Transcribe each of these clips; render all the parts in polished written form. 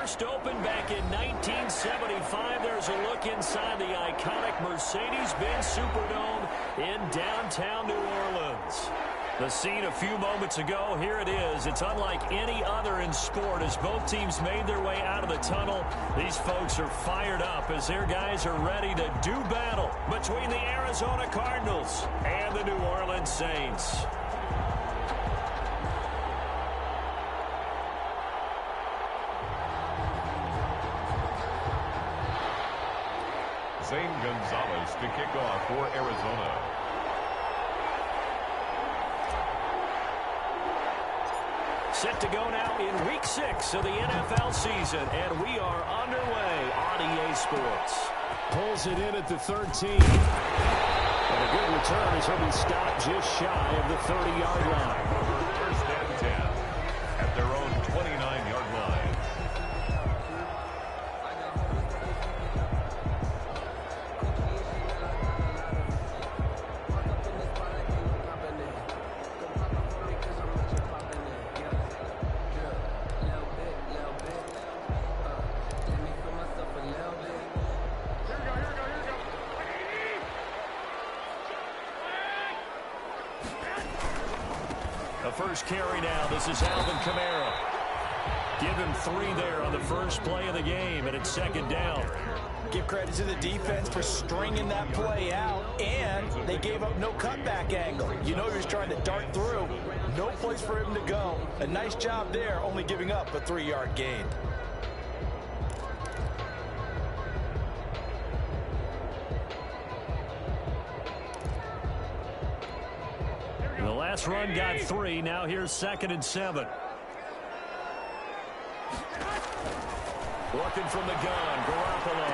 first opened back in 1975. There's a look inside the iconic Mercedes-Benz Superdome in downtown New Orleans. The scene a few moments ago, here it is. It's unlike any other in sport as both teams made their way out of the tunnel. These folks are fired up as their guys are ready to do battle between the Arizona Cardinals and the New Orleans Saints. Zane Gonzalez to kick off for Arizona. Set to go now in Week 6 of the NFL season, and we are underway on EA Sports. Pulls it in at the 13. And a good return as he'll be stopped just shy of the 30-yard line. First and 10 at their own 29-yard line. First carry now. This is Alvin Kamara. Give him 3 there on the first play of the game, and it's second down. Give credit to the defense for stringing that play out, and they gave up no cutback angle. You know he was trying to dart through. No place for him to go. A nice job there, only giving up a 3-yard gain. The last run got 3. Now here's 2nd and 7. Working from the gun, Garoppolo.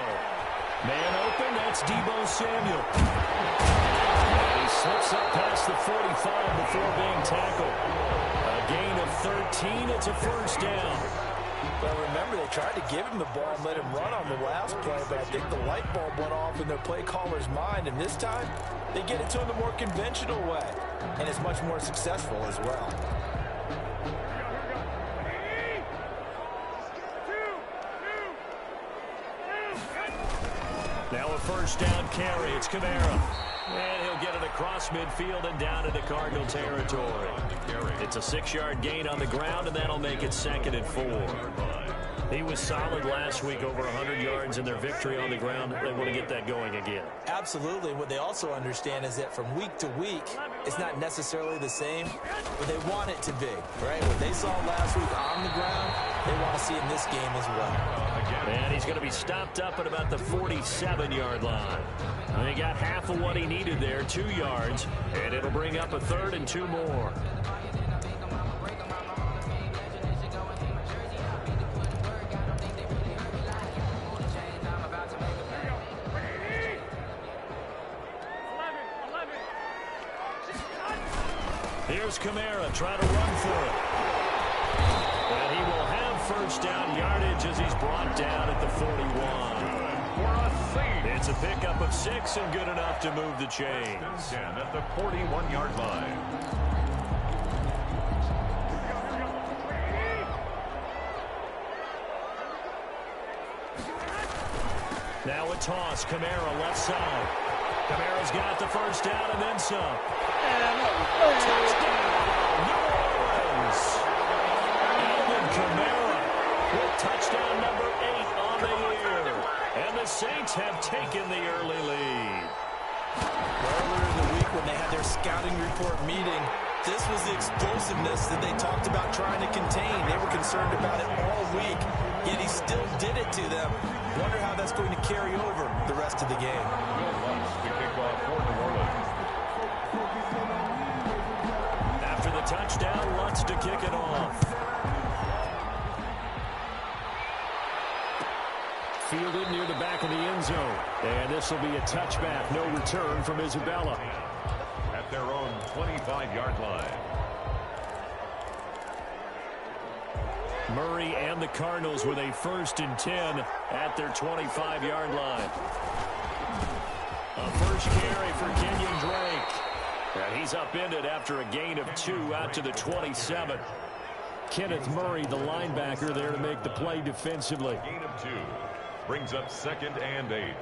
Man open, that's Deebo Samuel. And he slips up past the 45 before being tackled. A gain of 13, it's a first down. Well, remember, they tried to give him the ball and let him run on the last play, but I think the light bulb went off in their play caller's mind, and this time they get it to him the more conventional way, and it's much more successful as well. Now a first down carry. It's Kamara. And he'll get it across midfield and down into Cardinal territory. It's a 6-yard gain on the ground, and that'll make it 2nd and 4. He was solid last week, over 100 yards in their victory on the ground. They want to get that going again. Absolutely. What they also understand is that from week to week, it's not necessarily the same, but they want it to be, right? What they saw last week on the ground, they want to see in this game as well. And he's going to be stopped up at about the 47-yard line. And he got half of what he needed there, 2 yards, and it'll bring up a 3rd and 2 more. Here's Kamara trying to run for it. And he will have first down yardage as he's brought down at the 41. It's a pickup of 6 and good enough to move the chains. At the 41-yard line. Now a toss. Kamara left side. Kamara's got the first down and then some. Touchdown, New Orleans. Alvin Kamara with touchdown number 8 on the year. And the Saints have taken the early lead. Earlier in the week when they had their scouting report meeting, this was the explosiveness that they talked about trying to contain. They were concerned about it all week, yet he still did it to them. Wonder how that's going to carry over the rest of the game. After the touchdown, Lutz to kick it off. Fielded near the back of the end zone. And this will be a touchback. No return from Isabella. At their own 25-yard line. Murray and the Cardinals with a 1st and 10 at their 25-yard line. A first carry for Kenyon Drake. And he's upended after a gain of 2 out to the 27. Kenneth Murray, the linebacker, there to make the play defensively. Gain of 2. Brings up 2nd and 8.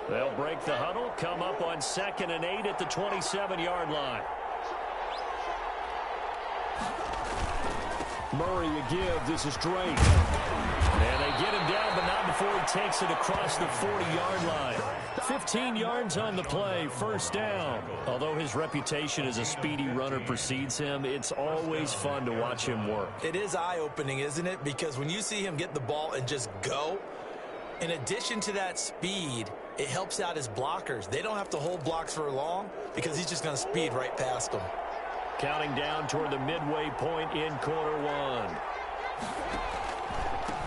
They'll break the huddle, come up on 2nd and 8 at the 27-yard line. Murray a give. This is Drake. And they get him down, but not before he takes it across the 40-yard line. 15 yards on the play, first down. Although his reputation as a speedy runner precedes him, it's always fun to watch him work. It is eye-opening, isn't it? Because when you see him get the ball and just go, in addition to that speed, it helps out his blockers. They don't have to hold blocks for long because he's just going to speed right past them. Counting down toward the midway point in quarter 1.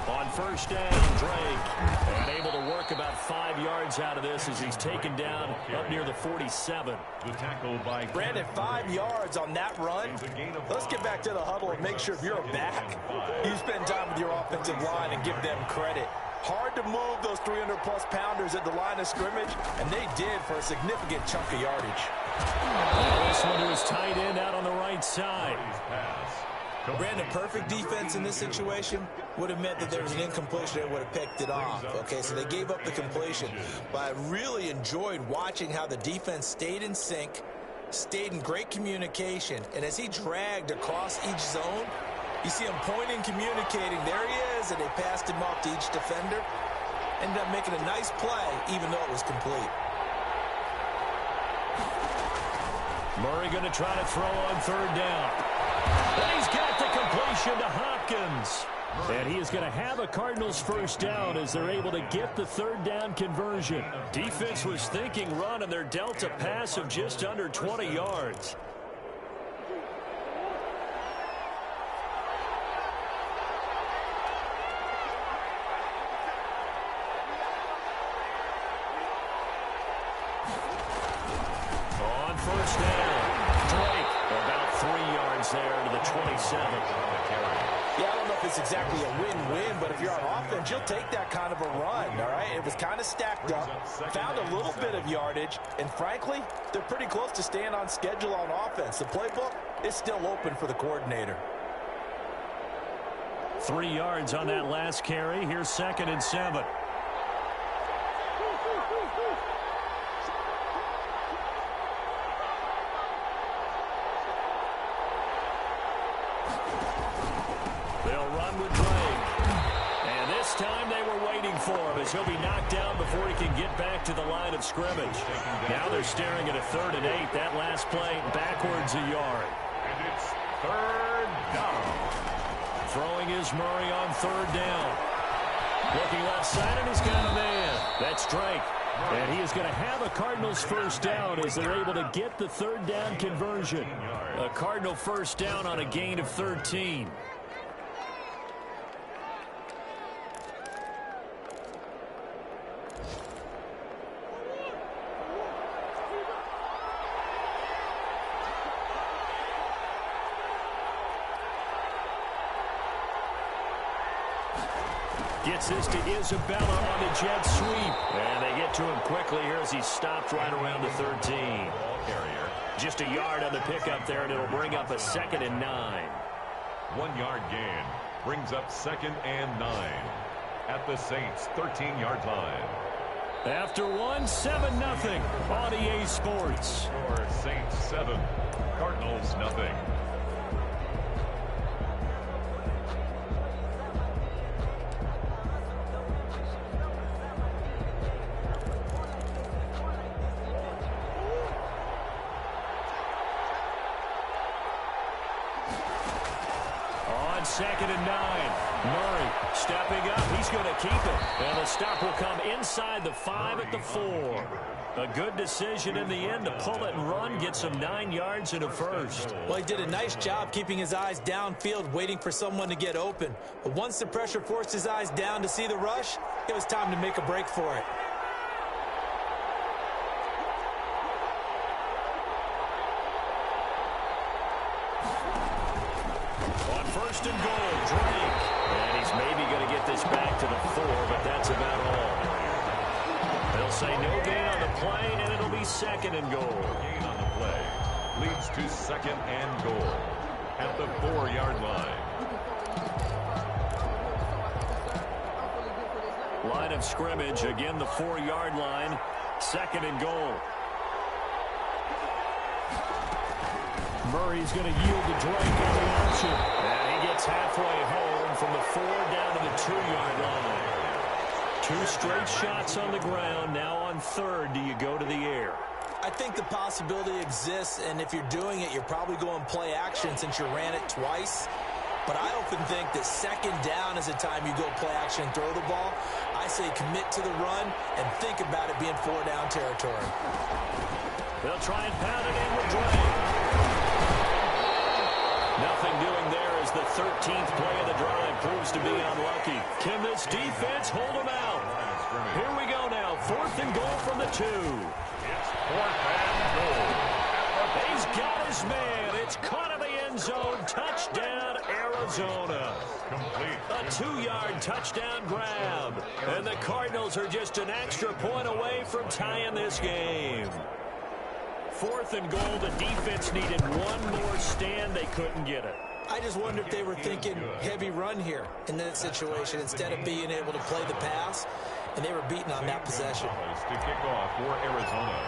On first down, Drake. And able to work about 5 yards out of this as he's taken down up near the 47. The tackle by Brandon, 5 yards on that run. Let's get back to the huddle and make sure if you're a back, you spend time with your offensive line and give them credit. Hard to move those 300-plus pounders at the line of scrimmage, and they did for a significant chunk of yardage. This one to his tight end out on the right side. Brandon, perfect defense in this situation would have meant that there was an incompletion that would have picked it off. Okay, so they gave up the completion. But I really enjoyed watching how the defense stayed in sync, stayed in great communication, and as he dragged across each zone, you see him pointing, communicating. There he is, and they passed him off to each defender. Ended up making a nice play, even though it was complete. Murray going to try to throw on third down. And he's got the completion to Hopkins. And he is going to have a Cardinals first down as they're able to get the third down conversion. Defense was thinking run, and they're dealt a pass of just under 20 yards. On first down, Drake about 3 yards there to the 27. Yeah, I don't know if it's exactly a win-win, but if you're on offense, you'll take that kind of a run, all right? It was kind of stacked up, found a little bit of yardage, and frankly, they're pretty close to staying on schedule on offense. The playbook is still open for the coordinator. 3 yards on that last carry. Here's 2nd and 7. They'll run with Drake. And this time they were waiting for him as he'll be knocked down before he can get back to the line of scrimmage. Now they're staring at a 3rd and 8. That last play backwards a yard. And it's 3rd down. Throwing is Murray on 3rd down. Looking left side, and he's got a man. That's Drake. And he is going to have a Cardinals first down as they're able to get the 3rd down conversion. A Cardinal first down on a gain of 13. Gets this to Isabella on the jet sweep. And they get to him quickly here as he stopped right around the 13. Just a yard on the pickup there, and it'll bring up a 2nd and 9. 1 yard gain. Brings up 2nd and 9. At the Saints' 13-yard line. After 1, 7-0 on EA Sports. Score Saints 7. Cardinals nothing. On 2nd and 9, Murray stepping up. He's going to keep it. And the stop will come inside the 5 at the 4. A good decision in the end to pull it and run, get some 9 yards and a first. Well, he did a nice job keeping his eyes downfield, waiting for someone to get open. But once the pressure forced his eyes down to see the rush, it was time to make a break for it. On 1st and goal, Drake. And he's maybe going to get this back to the 4, but that's about all. They'll say no gain on the play, and it'll be 2nd and goal. Gain on the play. Leads brings to second and goal at the 4-yard line. Line of scrimmage, again the 4-yard line, second and goal. Murray's going to yield to Drake on the option. And he gets halfway home from the 4 down to the 2-yard line. 2 straight shots on the ground. Now on third, do you go to the air? I think the possibility exists, and if you're doing it, you're probably going play action since you ran it twice. But I often think that second down is the time you go play action and throw the ball. I say commit to the run and think about it being 4-down territory. They'll try and pound it in with Drake. Nothing doing there as the 13th play of the drive proves to be unlucky. Can this defense hold them out? Here we go now. 4th and goal from the 2. It's 4th and goal. He's got his man. It's caught in the end zone. Touchdown, Arizona. Complete. A 2-yard touchdown grab. And the Cardinals are just an extra point away from tying this game. 4th and goal. The defense needed one more stand. They couldn't get it. I just wonder if they were thinking heavy run here in that situation instead of being able to play the pass, and they were beaten on that possession. To kick off for Arizona.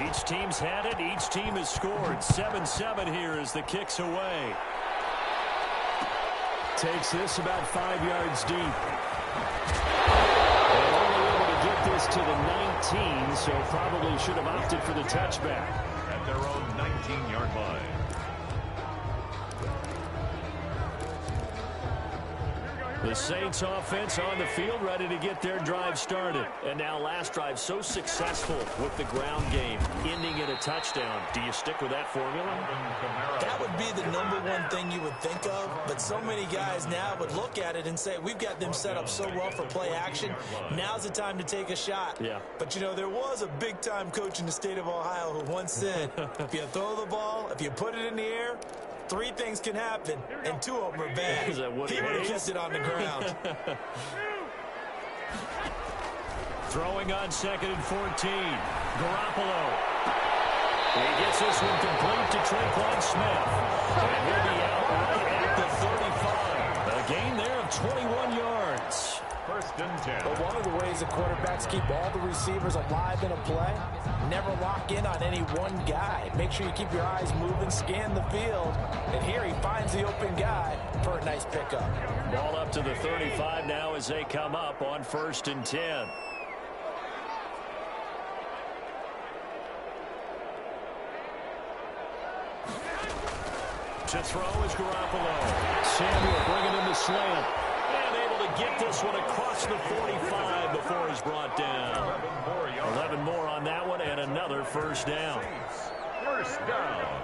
Each team's had it. Each team has scored. 7-7 here as the kick's away. Takes this about 5 yards deep. And only able to get this to the 19, so probably should have opted for the touchback. At their own 19-yard line. The Saints offense on the field, ready to get their drive started. And now last drive so successful with the ground game, ending in a touchdown. Do you stick with that formula? That would be the #1 thing you would think of, but so many guys now would look at it and say, we've got them set up so well for play action. Now's the time to take a shot. Yeah. But, you know, there was a big-time coach in the state of Ohio who once said, if you throw the ball, if you put it in the air, 3 things can happen, and 2 of them are bad. Is that what he would have kept it on the ground. Throwing on 2nd and 14. Garoppolo. He gets this one complete to Tre'Quan Smith. And he'll be out right at the 35. A gain there of 21 yards. 1st and 10. But one of the ways the quarterbacks keep all the receivers alive in a play, never lock in on any one guy. Make sure you keep your eyes moving, scan the field. And here he finds the open guy for a nice pickup. Ball up to the 35 now as they come up on 1st and 10. To throw is Garoppolo. Samuel bringing in the slant. And able to get this one across the 45 before he's brought down. 11 more on that one and another 1st down. 1st down.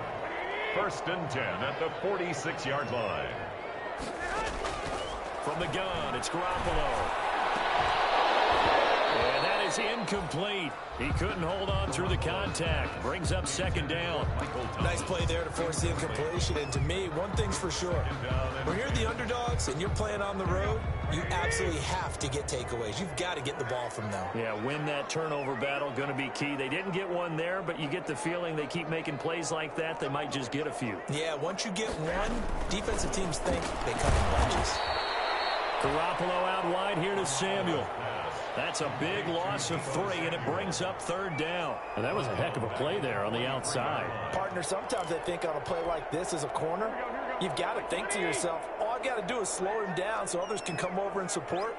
1st and 10 at the 46-yard line. From the gun, it's Garoppolo. And that is incomplete. He couldn't hold on through the contact. Brings up 2nd down. Nice play there to force the incompletion. And to me, one thing's for sure. When you're the underdogs and you're playing on the road, you absolutely have to get takeaways. You've got to get the ball from them. Yeah, win that turnover battle, going to be key. They didn't get one there, but you get the feeling they keep making plays like that, they might just get a few. Yeah, once you get one, defensive teams think they come in bunches. Garoppolo out wide here to Samuel. That's a big loss of 3, and it brings up 3rd down. And that was a heck of a play there on the outside. Partner, sometimes I think on a play like this as a corner, you've got to think to yourself, all I got to do is slow him down so others can come over and support.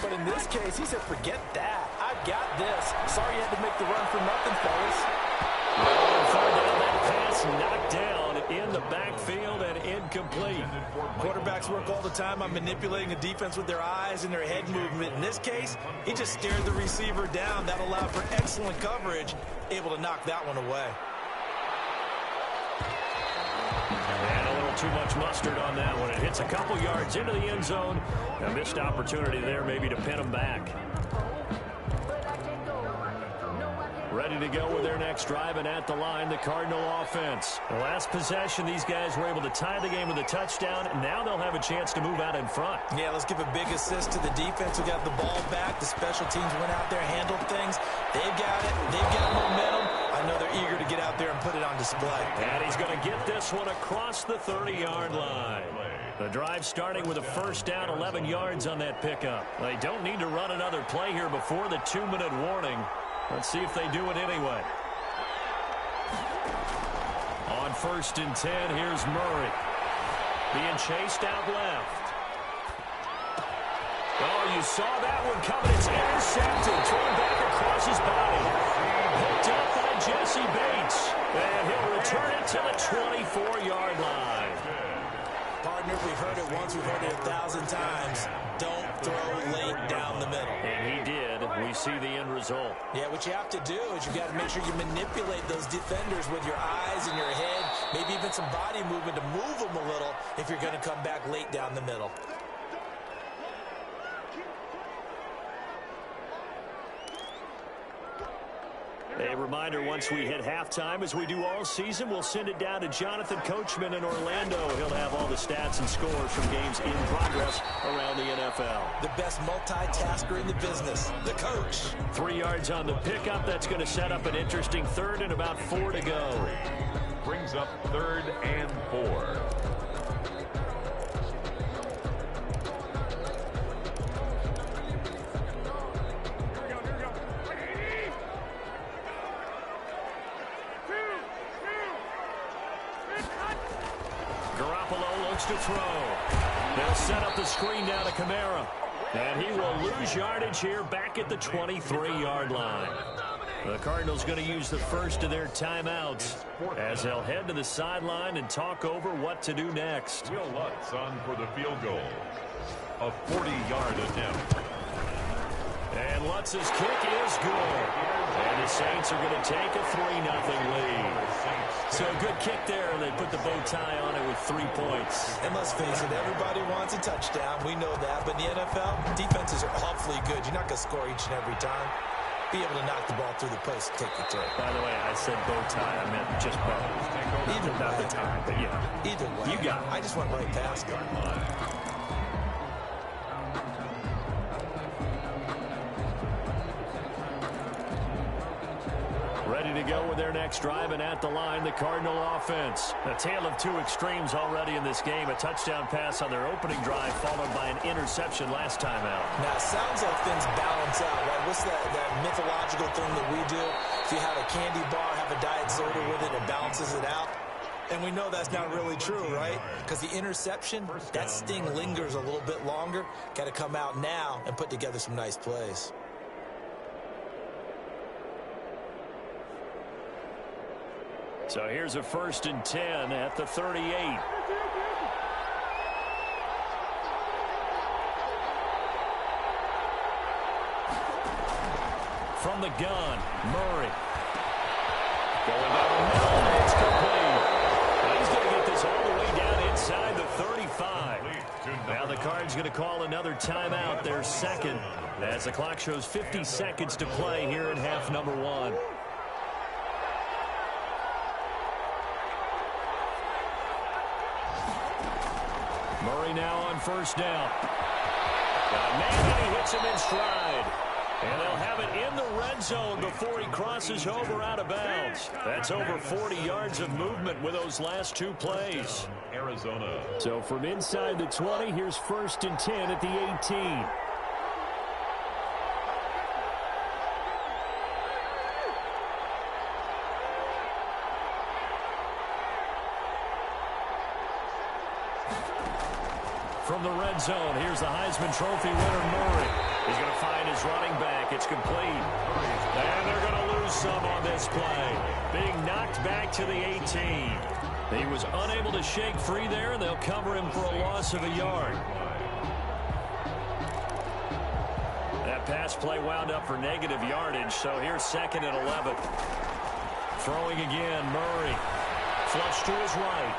But in this case, he said, forget that. I've got this. Sorry you had to make the run for nothing, fellas. 3rd down, that pass knocked down in the backfield and incomplete. Quarterbacks work all the time on manipulating the defense with their eyes and their head movement. In this case, he just stared the receiver down. That allowed for excellent coverage, able to knock that one away. And a little too much mustard on that one. It hits a couple yards into the end zone. A missed opportunity there maybe to pin them back. Ready to go with their next drive, and at the line, the Cardinal offense. The last possession, these guys were able to tie the game with a touchdown, and now they'll have a chance to move out in front. Yeah, let's give a big assist to the defense who got the ball back. The special teams went out there, handled things. They've got it. They've got momentum. I know they're eager to get out there and put it on display. And he's going to get this one across the 30-yard line. The drive starting with a first down, 11 yards on that pickup. They don't need to run another play here before the 2-minute warning. Let's see if they do it anyway. On 1st and 10, here's Murray. Being chased out left. Oh, you saw that one coming. It's intercepted. Thrown back across his body. Picked up by Jesse Bates. And he'll return it to the 24-yard line. Partner, we've heard it once, we've heard it 1,000 times. Don't throw late down the middle. And he did. We see the end result. Yeah, what you have to do is you got to make sure you manipulate those defenders with your eyes and your head, maybe even some body movement to move them a little if you're going to come back late down the middle. A reminder, once we hit halftime, as we do all season, we'll send it down to Jonathan Coachman in Orlando. He'll have all the stats and scores from games in progress around the NFL. The best multitasker in the business, the coach. 3 yards on the pickup. That's going to set up an interesting third and about 4 to go. Brings up 3rd and 4. To throw. They'll set up the screen down to Kamara. And he will lose yardage here back at the 23-yard line. The Cardinals going to use the first of their timeouts as they'll head to the sideline and talk over what to do next. Will Lutz on for the field goal. A 40-yard attempt. And Lutz's kick is good. And the Saints are going to take a 3-0 lead. So a good kick there, and they put the bow tie on it with 3 points. And let's face it, everybody wants a touchdown. We know that. But in the NFL, defenses are awfully good. You're not going to score each and every time. Be able to knock the ball through the post and take the throw. By the way, I said bow tie. I meant just bow. Either not way. the tie, but yeah. Either way. You got it. I just went right past it. Ready to go with their next drive, and at the line, the Cardinal offense. A tale of two extremes already in this game. A touchdown pass on their opening drive, followed by an interception last time out. Now, it sounds like things balance out, right? What's that mythological thing that we do? If you have a candy bar, have a diet soda with it, it balances it out. And we know that's not really true, right? Because the interception, that sting lingers a little bit longer. Got to come out now and put together some nice plays. So here's a 1st and 10 at the 38. From the gun, Murray. Going down the middle, it's complete. Now he's going to get this all the way down inside the 35. Now the Cards going to call another timeout, their second, as the clock shows 50 seconds to play here in half number 1. Murray now on 1st down. Got a man, and he hits him in stride. And they'll have it in the red zone before he crosses over out of bounds. That's over 40 yards of movement with those last 2 plays. Arizona. So from inside the 20, here's 1st and 10 at the 18. From the red zone, here's the Heisman Trophy winner, Murray. He's going to find his running back. It's complete. And they're going to lose some on this play. Being knocked back to the 18. He was unable to shake free there, and they'll cover him for a loss of a yard. That pass play wound up for negative yardage, so here's 2nd and 11. Throwing again, Murray. Flush to his right.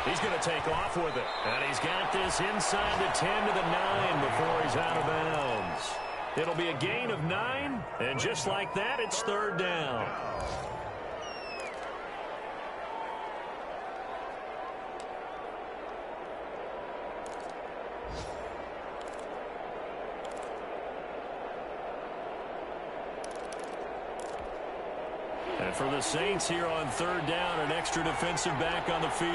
He's going to take off with it. And he's got this inside the 10 to the 9 before he's out of bounds. It'll be a gain of 9, and just like that, it's 3rd down. And for the Saints here on third down, an extra defensive back on the field.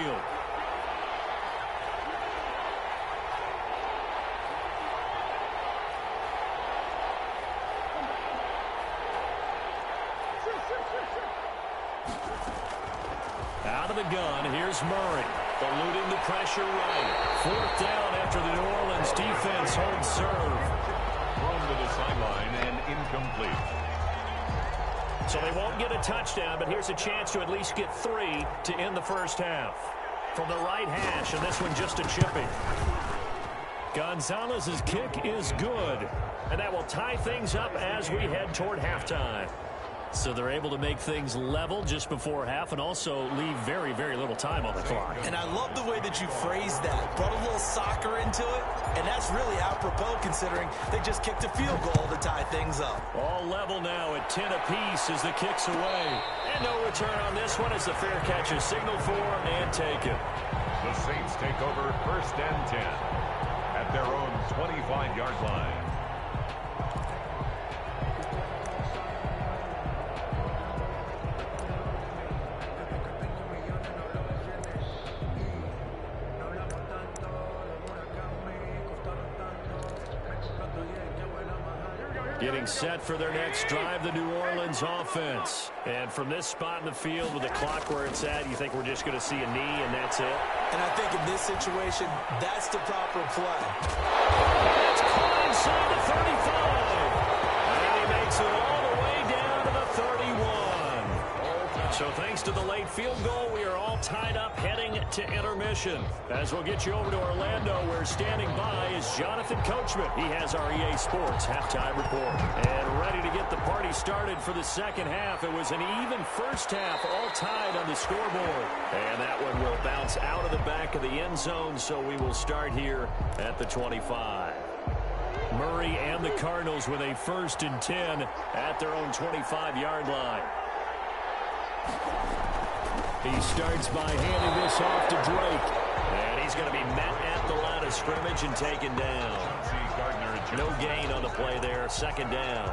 Out of the gun, here's Murray. Eluding the pressure right. Fourth down after the New Orleans defense holds serve. Thrown to the sideline and incomplete. So they won't get a touchdown, but here's a chance to at least get 3 to end the first half. From the right hash, and this one just a chipping. Gonzalez's kick is good. And that will tie things up as we head toward halftime. So they're able to make things level just before half and also leave very, very little time on the clock. And I love the way that you phrased that. Brought a little soccer into it, and that's really apropos considering they just kicked a field goal to tie things up. All level now at 10 apiece as the kick's away. And no return on this one as the fair catch is signaled for and taken. The Saints take over first and 10 at their own 25-yard line. Getting set for their next drive, the New Orleans offense. And from this spot in the field with the clock where it's at, you think we're just going to see a knee and that's it? And I think in this situation, that's the proper play. It's caught inside the 35. And he makes it all the way down to the 31. So thanks to the late field goal, we are all tied up heading to intermission. As we'll get you over to Orlando, where standing by is Jonathan Coachman. He has our EA Sports halftime report. And ready to get the party started for the second half. It was an even first half, all tied on the scoreboard. And that one will bounce out of the back of the end zone, so we will start here at the 25. Murray and the Cardinals with a 1st and 10 at their own 25-yard line. He starts by handing this off to Drake. And he's going to be met at the line of scrimmage and taken down. No gain on the play there. Second down.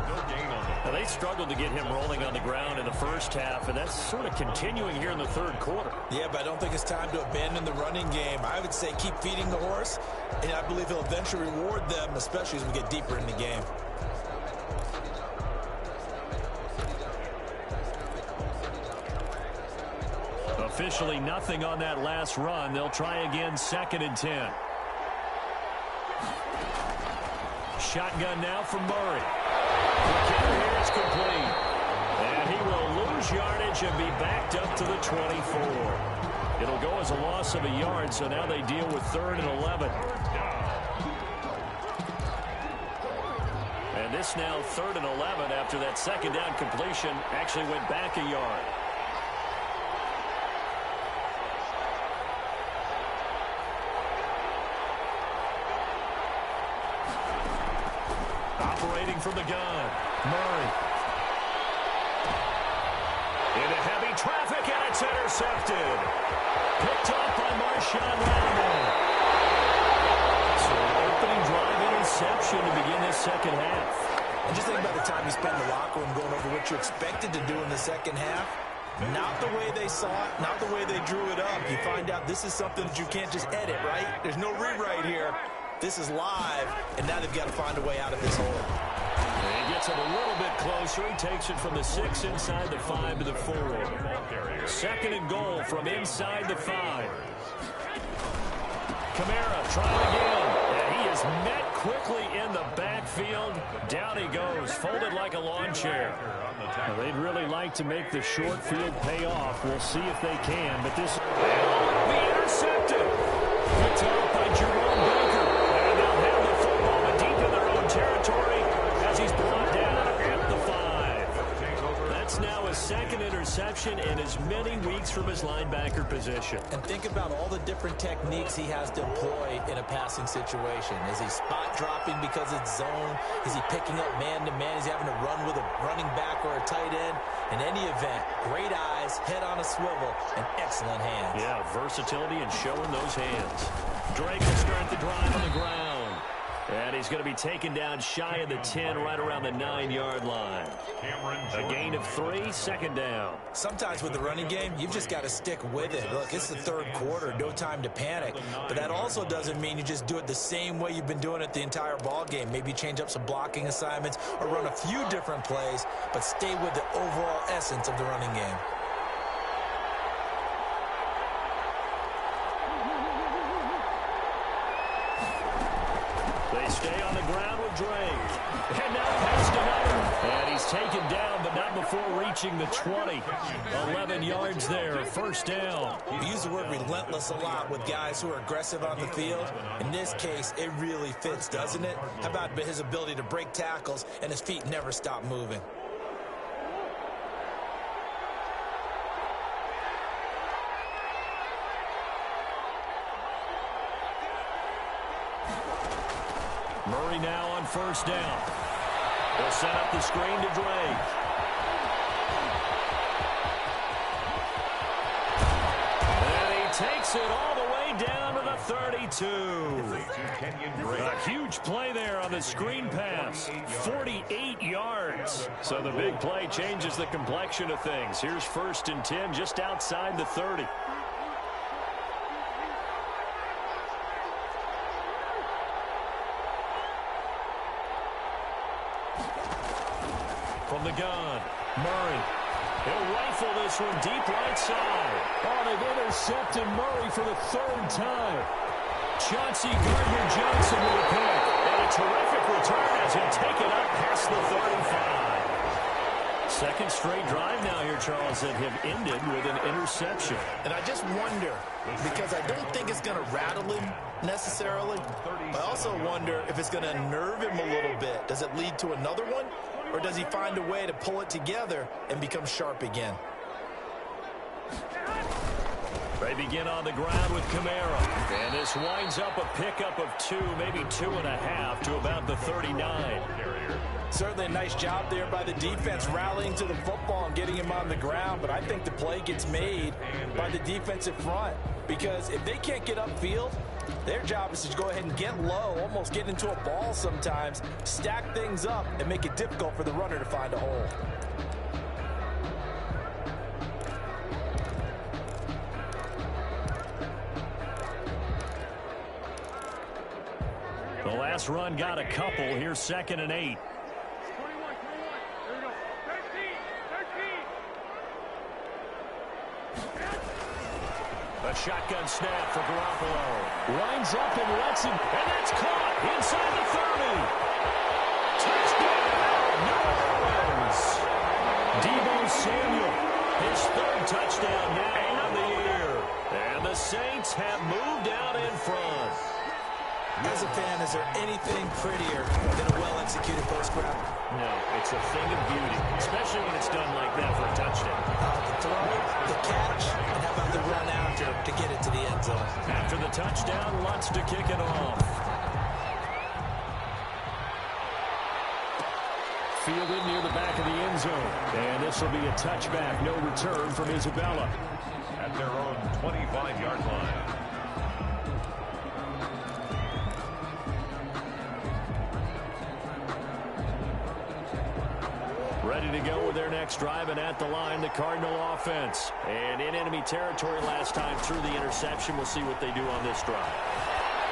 Now, they struggled to get him rolling on the ground in the first half, and that's sort of continuing here in the third quarter. Yeah, but I don't think it's time to abandon the running game. I would say keep feeding the horse, and I believe he'll eventually reward them, especially as we get deeper in the game. Officially nothing on that last run. They'll try again, 2nd and 10. Shotgun now from Murray. The kick here is complete. And he will lose yardage and be backed up to the 24. It'll go as a loss of a yard, so now they deal with 3rd and 11. And this now 3rd and 11 after that second down completion actually went back a yard. Operating from the gun, Murray. Into heavy traffic, and it's intercepted. Picked off by Marshawn Lattimore. So an opening drive interception to begin this second half. And just think about the time you spent in the locker room going over what you expected to do in the second half. Not the way they saw it, not the way they drew it up. You find out this is something that you can't just edit, right? There's no rewrite here. This is live, and now they've got to find a way out of this hole. And he gets it a little bit closer. He takes it from the 6 inside the 5 to the 4. 2nd and goal from inside the 5. Kamara trying again. And he is met quickly in the backfield. Down he goes, folded like a lawn chair. Now, they'd really like to make the short field pay off. We'll see if they can, but this will be intercepted. Picked off by Jerome Baker. And they'll have the football but deep in their own territory as he's brought down at the 5. That's now his 2nd interception in as many weeks from his linebacker position. And think about all the different techniques he has to employ in a passing situation. Is he spot dropping because it's zone? Is he picking up man-to-man? Is he having to run with a running back or a tight end? In any event, great eyes, head on a swivel, and excellent hands. Yeah, versatility and showing those hands. Drake will start the drive on the ground. And he's going to be taken down shy of the 10, right around the 9-yard line. A gain of 3, 2nd down. Sometimes with the running game, you've just got to stick with it. Look, it's the 3rd quarter, no time to panic. But that also doesn't mean you just do it the same way you've been doing it the entire ball game. Maybe change up some blocking assignments or run a few different plays, but stay with the overall essence of the running game. They stay on the ground with Drake. And now pass to Madden. And he's taken down, but not before reaching the 20. 11 yards there, 1st down. We use the word relentless a lot with guys who are aggressive on the field. In this case, it really fits, doesn't it? How about his ability to break tackles and his feet never stop moving? Murray now on 1st down. They'll set up the screen to Drake. And he takes it all the way down to the 32. A huge play there on the screen pass. 48 yards. So the big play changes the complexion of things. Here's 1st and 10 just outside the 30. From the gun, Murray. He'll rifle this one deep right side. Oh, they've intercepted Murray for the 3rd time. Chauncey Gardner-Johnson with a pick. And a terrific return as he'll take it up past the 35. 2nd straight drive now here, Charles, that have ended with an interception. And I just wonder, because I don't think it's going to rattle him necessarily. I also wonder if it's going to nerve him a little bit. Does it lead to another one? Or does he find a way to pull it together and become sharp again? They begin on the ground with Kamara. And this winds up a pickup of 2, maybe 2.5 to about the 39. Certainly a nice job there by the defense rallying to the football and getting him on the ground. But I think the play gets made by the defensive front. Because if they can't get upfield, their job is to go ahead and get low, almost get into a ball sometimes, stack things up, and make it difficult for the runner to find a hole. The last run got a couple. Here's 2nd and 8. A shotgun snap for Garoppolo. Lines up and lets him. And that's caught inside the 30. Touchdown! New Orleans. Deebo Samuel. His 3rd touchdown now on the year. And the Saints have moved out in front. As a fan, is there anything prettier than a well-executed post-grab? No, it's a thing of beauty, especially when it's done like that for a touchdown. The throw, the catch, and how about the run after to get it to the end zone? After the touchdown, Lutz to kick it off. Fielded near the back of the end zone. And this will be a touchback. No return from Isabella. At their own 25-yard line. Ready to go with their next drive, and at the line, the Cardinal offense. And in enemy territory last time through the interception. We'll see what they do on this drive.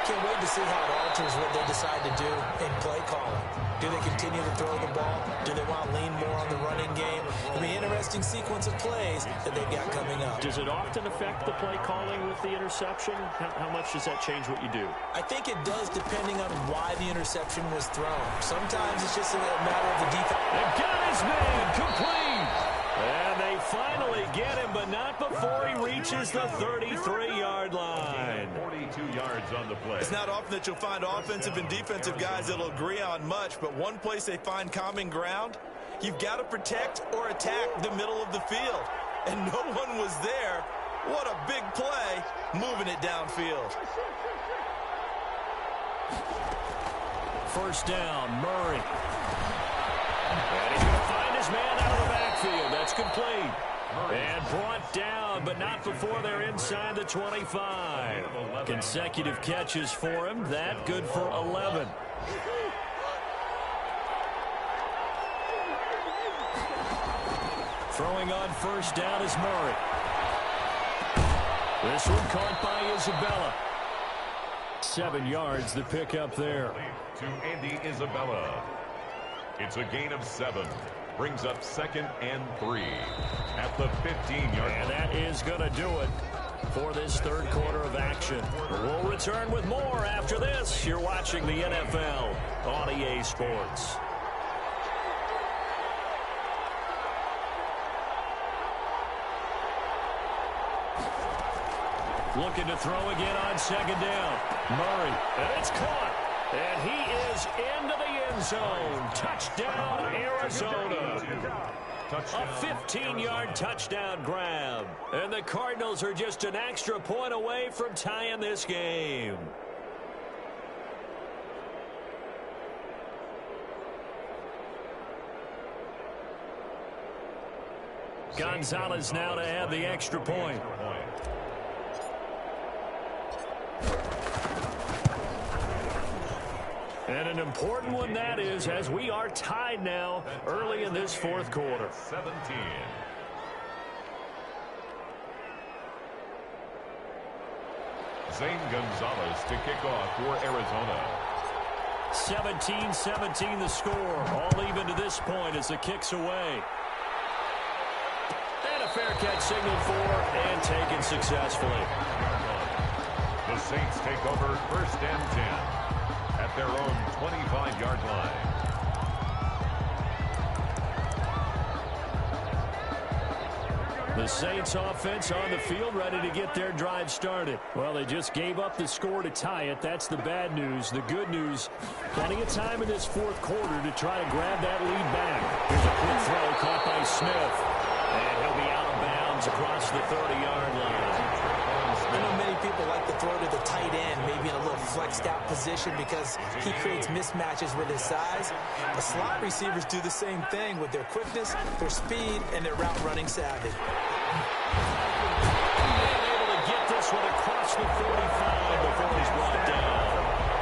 Can't wait to see how it alters what they decide to do in play calling. Do they continue to throw the ball? Do they want to lean more on the running game? It'll be an interesting sequence of plays that they've got coming up. Does it often affect the play calling with the interception? How much does that change what you do? I think it does, depending on why the interception was thrown. Sometimes it's just a matter of the defense. The gun is made complete. And they finally get him, but not before he reaches the 33-yard line. 42 yards on the play. It's not often that you'll find offensive and defensive guys that'll agree on much, but one place they find common ground, you've got to protect or attack the middle of the field. And no one was there. What a big play, moving it downfield. 1st down, Murray. And he's going to find his man out of the backfield. That's complete. And brought down, but not before they're inside the 25. Consecutive catches for him. That good for 11. Throwing on first down is Murray. This one caught by Isabella. 7 yards the pickup there. To Andy Isabella. It's a gain of 7. Brings up 2nd and 3 at the 15-yard line. And that is going to do it for this third quarter of action. We'll return with more after this. You're watching the NFL on EA Sports. Looking to throw again on 2nd down. Murray, and it's caught. And he is into the end zone. Touchdown, Arizona. A 15-yard touchdown grab. And the Cardinals are just an extra point away from tying this game. Gonzalez now to add the extra point. And an important one that is, as we are tied now early in this fourth quarter. 17. Zane Gonzalez to kick off for Arizona. 17-17 the score. All even to this point as the kick's away. And a fair catch signaled for and taken successfully. The Saints take over 1st and 10. At their own 25-yard line. The Saints offense on the field ready to get their drive started. Well, they just gave up the score to tie it. That's the bad news. The good news, plenty of time in this fourth quarter to try to grab that lead back. Here's a quick throw caught by Smith. And he'll be out of bounds across the 30-yard line. I know many people like to throw to the tight end, maybe in a little flexed out position because he creates mismatches with his size. The slot receivers do the same thing with their quickness, their speed, and their route running savvy. And able to get this one across the 45 before he's brought down.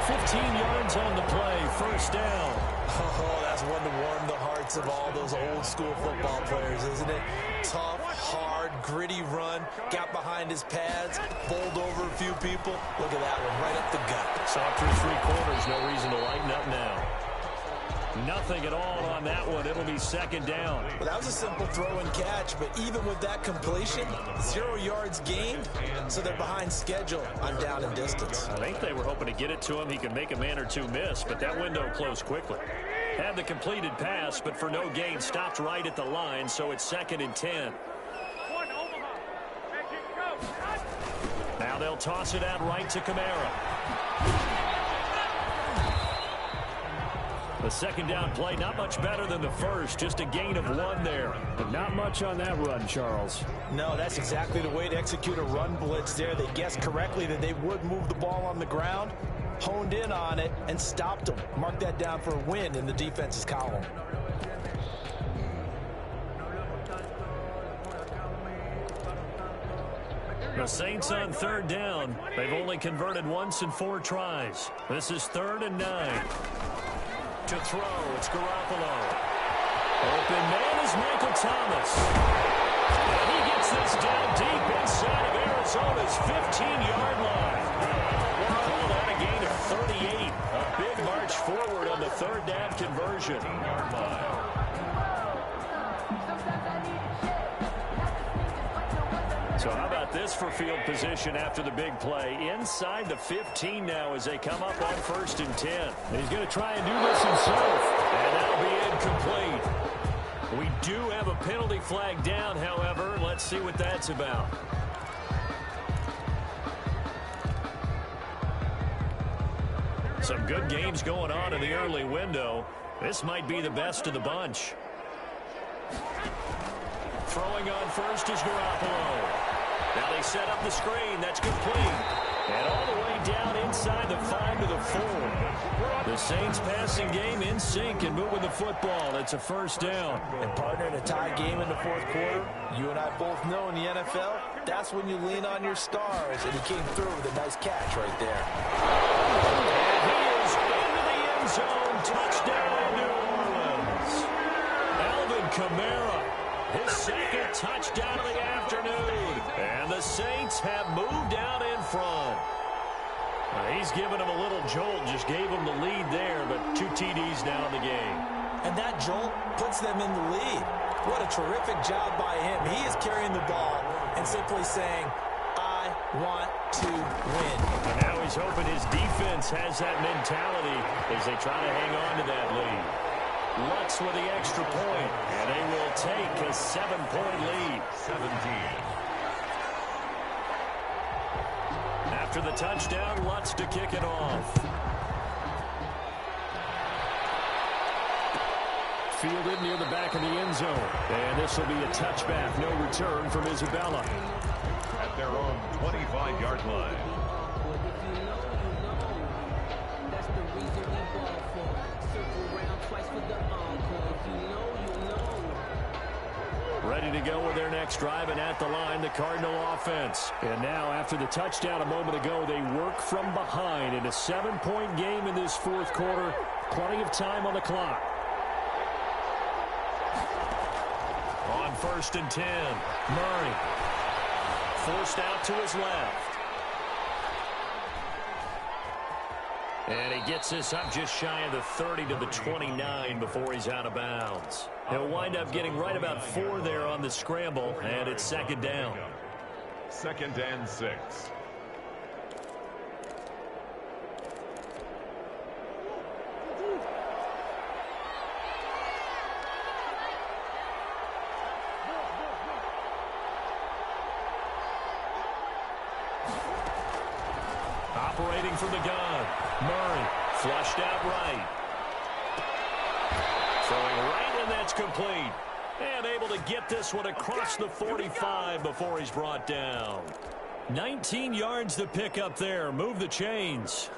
15 yards on the play, 1st down. Oh, that's one to warm the hearts of all those old school football players, isn't it? Tough, hard, gritty run, got behind his pads, bowled over a few people. Look at that one, right up the gut. Saw through 3 quarters, no reason to lighten up now. Nothing at all on that one. It'll be 2nd down. Well, that was a simple throw and catch, but even with that completion, 0 yards gained, so they're behind schedule on down and distance. I think they were hoping to get it to him. He could make a man or two miss, but that window closed quickly. Had the completed pass, but for no gain, stopped right at the line, so it's 2nd and 10. Now they'll toss it out right to Kamara. The 2nd down play, not much better than the first, just a gain of 1 there. But not much on that run, Charles. No, that's exactly the way to execute a run blitz there. They guessed correctly that they would move the ball on the ground, honed in on it, and stopped them. Mark that down for a win in the defense's column. The Saints on 3rd down. They've only converted once in 4 tries. This is 3rd and 9. To throw, it's Garoppolo. Open man is Michael Thomas. And he gets this down deep inside of Arizona's 15-yard line. We'll call that a gain of 38. A big march forward on the 3rd down conversion. So how about this for field position after the big play? Inside the 15 now as they come up on 1st and 10. He's going to try and do this himself. And that'll be incomplete. We do have a penalty flag down, however. Let's see what that's about. Some good games going on in the early window. This might be the best of the bunch. Throwing on first is Garoppolo. Now they set up the screen. That's complete. And all the way down inside the 5 to the 4. The Saints passing game in sync and moving the football. It's a 1st down. And partner, in a tie game in the 4th quarter, you and I both know in the NFL, that's when you lean on your stars. And he came through with a nice catch right there. And he is into the end zone. Touchdown, New Orleans. Alvin Kamara, his second touchdown of the afternoon. And the Saints have moved out in front. He's given him a little jolt, just gave him the lead there, but 2 TDs now in the game. And that jolt puts them in the lead. What a terrific job by him. He is carrying the ball and simply saying, I want to win. And now he's hoping his defense has that mentality as they try to hang on to that lead. Lutz with the extra point, and they will take a 7-point lead. 17. After the touchdown, Lutz to kick it off. Fielded near the back of the end zone. And this will be a touchback, no return from Isabella. At their own 25-yard line. Ready to go with their next drive, and at the line, the Cardinal offense. And now, after the touchdown a moment ago, they work from behind in a 7-point game in this fourth quarter. Plenty of time on the clock. On 1st and 10, Murray forced out to his left. And he gets this up just shy of the 30 to the 29 before he's out of bounds. He'll wind up getting right about 4 there on the scramble, and it's 2nd down. 2nd and 6. Operating from the gun, Murray flushed out right. Throwing right, and that's complete. And able to get this one across the 45 before he's brought down. 19 yards to pick up there. Move the chains.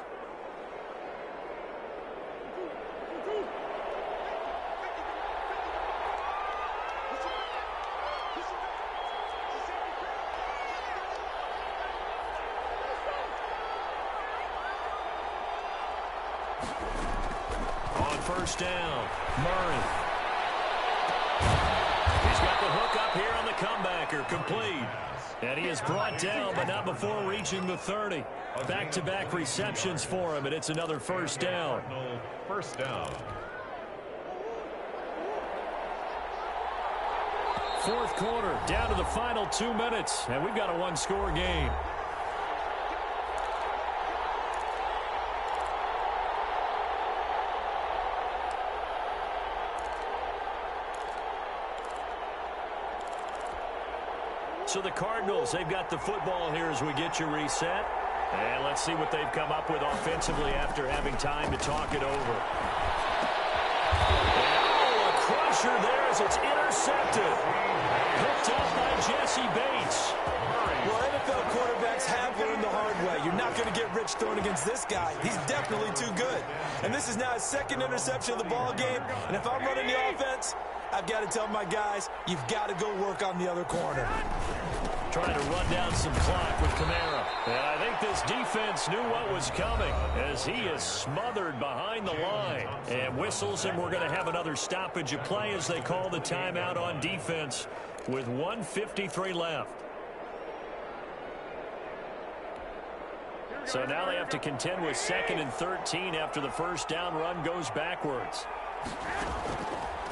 On 1st down, Murray. He's got the hook up here on the comebacker, complete. And he is brought down, but not before reaching the 30. Back-to-back receptions for him, and it's another 1st down. 1st down. 4th quarter, down to the final 2 minutes, and we've got a 1-score game. So the Cardinals, they've got the football here as we get you reset. And let's see what they've come up with offensively after having time to talk it over. Oh, a crusher there as it's intercepted. Picked up by Jesse Bates. Well, NFL quarterbacks have learned the hard way. You're not going to get rich throwing against this guy. He's definitely too good. And this is now his 2nd interception of the ball game. And if I'm running the offense, I've got to tell my guys, you've got to go work on the other corner. Trying to run down some clock with Kamara. And I think this defense knew what was coming as he is smothered behind the line. And whistles, and we're going to have another stoppage of play as they call the timeout on defense with 1:53 left. So now they have to contend with 2nd and 13 after the 1st down run goes backwards.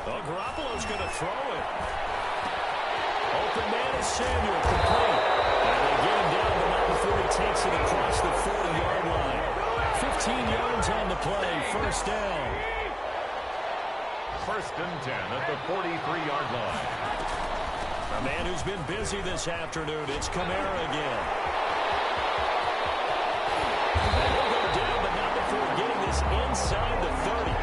Oh, Garoppolo's going to throw it. Open man is Samuel, complete. And they get him down, but not before he takes it across the 40-yard line. 15 yards on the play, 1st down. 1st and 10 at the 43-yard line. A man who's been busy this afternoon, it's Kamara again. And he'll go down, but not before getting this inside the 30.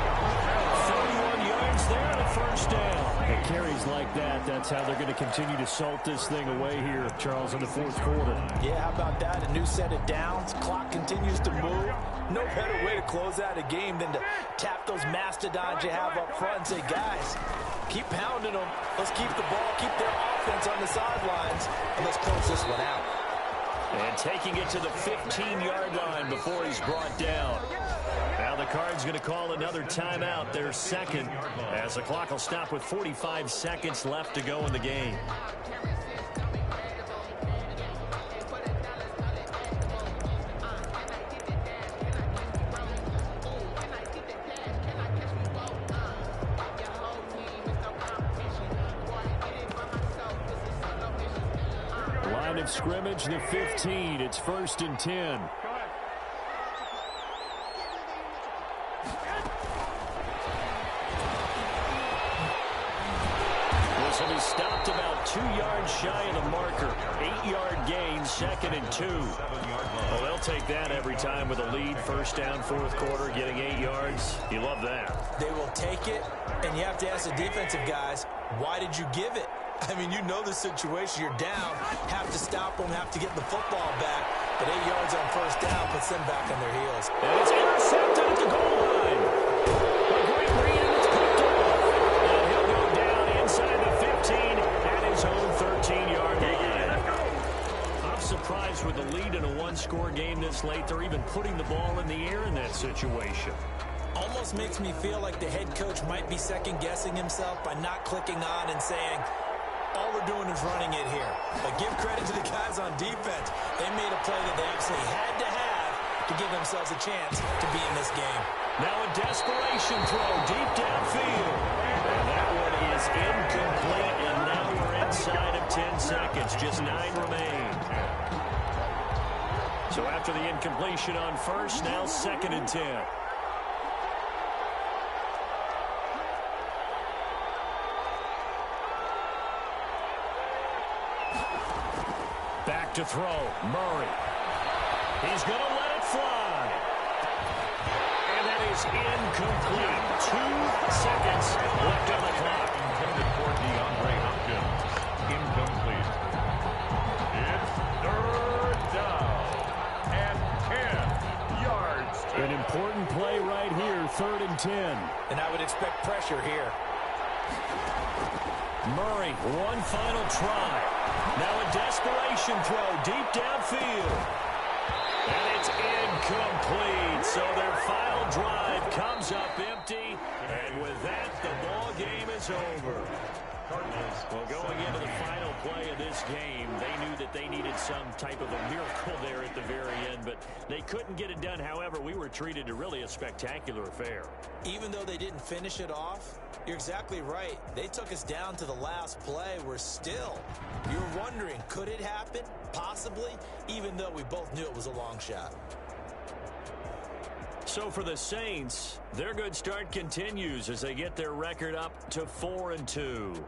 31 yards there and a 1st down. And carries like that, that's how they're going to continue to salt this thing away here, Charles, in the 4th quarter. Yeah, how about that? A new set of downs. Clock continues to move. No better way to close out a game than to tap those mastodons you have up front and say, guys, keep pounding them. Let's keep the ball, keep their offense on the sidelines, and let's close this one out. And taking it to the 15-yard line before he's brought down. Now the Cards going to call another timeout, their second, as the clock will stop with 45 seconds left to go in the game. Line of scrimmage, the 15. It's 1st and 10. This will be stopped about 2 yards shy of the marker. 8-yard gain, 2nd and 2. Well, they'll take that every time with a lead. First down, 4th quarter, getting 8 yards. You love that. They will take it, and you have to ask the defensive guys, why did you give it? I mean, you know the situation. You're down, have to stop them, have to get the football back. But 8 yards on first down puts them back on their heels. And it's intercepted at the goal line. A great read, and it's picked off. And he'll go down inside the 15 at his own 13-yard line. I'm surprised with the lead in a one-score game this late. They're even putting the ball in the air in that situation. Almost makes me feel like the head coach might be second-guessing himself by not clicking on and saying, all we're doing is running it here. But give credit to the guys on defense. They made a play that they absolutely had to have to give themselves a chance to be in this game. Now a desperation throw deep downfield. And that one is incomplete, and now we're inside of 10 seconds. Just 9 remain. So after the incompletion on first, now 2nd and 10. Back to throw, Murray. He's going to let it fly. And that is incomplete. 2 seconds left on the clock. Intended for DeAndre Hopkins. Incomplete. It's 3rd down and 10 yards. An important play right here, 3rd and 10. And I would expect pressure here. Murray, one final try. Now a desperation throw deep downfield. And it's incomplete. So their final drive comes up empty. And with that, the ball game is over. Well, going into the final play of this game, they knew that they needed some type of a miracle there at the very end, but they couldn't get it done. However, we were treated to really a spectacular affair. Even though they didn't finish it off, you're exactly right. They took us down to the last play. We're still, you're wondering, could it happen? Possibly, even though we both knew it was a long shot. So for the Saints, their good start continues as they get their record up to 4-2.